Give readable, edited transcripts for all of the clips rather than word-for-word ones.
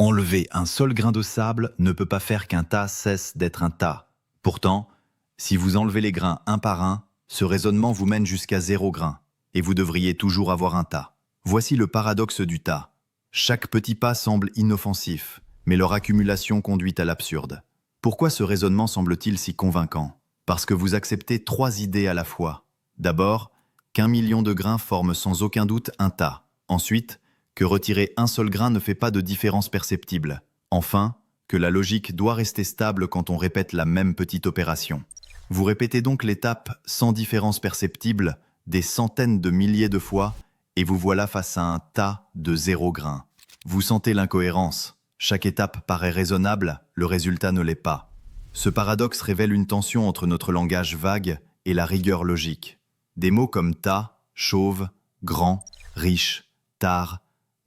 Enlever un seul grain de sable ne peut pas faire qu'un tas cesse d'être un tas. Pourtant, si vous enlevez les grains un par un, ce raisonnement vous mène jusqu'à 0 grain, et vous devriez toujours avoir un tas. Voici le paradoxe du tas. Chaque petit pas semble inoffensif, mais leur accumulation conduit à l'absurde. Pourquoi ce raisonnement semble-t-il si convaincant? Parce que vous acceptez 3 idées à la fois. D'abord, qu'1 million de grains forment sans aucun doute un tas. Ensuite, que retirer un seul grain ne fait pas de différence perceptible. Enfin, que la logique doit rester stable quand on répète la même petite opération. Vous répétez donc l'étape sans différence perceptible des centaines de milliers de fois et vous voilà face à un tas de 0 grain. Vous sentez l'incohérence. Chaque étape paraît raisonnable, le résultat ne l'est pas. Ce paradoxe révèle une tension entre notre langage vague et la rigueur logique. Des mots comme tas, chauve, grand, riche, tard,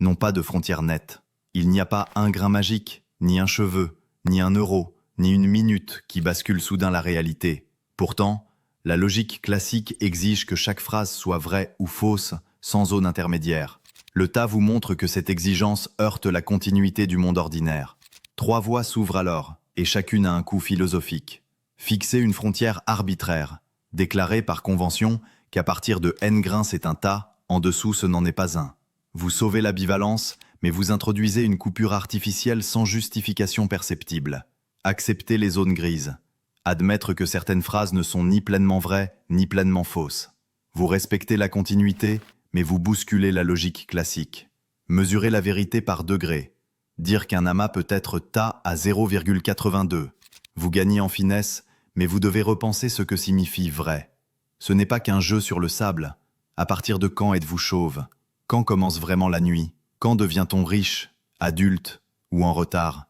n'ont pas de frontières nettes. Il n'y a pas un grain magique, ni un cheveu, ni un euro, ni une minute qui bascule soudain la réalité. Pourtant, la logique classique exige que chaque phrase soit vraie ou fausse, sans zone intermédiaire. Le tas vous montre que cette exigence heurte la continuité du monde ordinaire. 3 voies s'ouvrent alors, et chacune a un coût philosophique. Fixer une frontière arbitraire, déclarer par convention qu'à partir de n grains c'est un tas, en dessous ce n'en est pas un. Vous sauvez l'ambivalence, mais vous introduisez une coupure artificielle sans justification perceptible. Acceptez les zones grises. Admettre que certaines phrases ne sont ni pleinement vraies, ni pleinement fausses. Vous respectez la continuité, mais vous bousculez la logique classique. Mesurez la vérité par degrés. Dire qu'un amas peut être tas à 0,82. Vous gagnez en finesse, mais vous devez repenser ce que signifie vrai. Ce n'est pas qu'un jeu sur le sable. À partir de quand êtes-vous chauve? Quand commence vraiment la nuit? Quand devient-on riche, adulte ou en retard?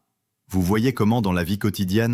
Vous voyez comment dans la vie quotidienne,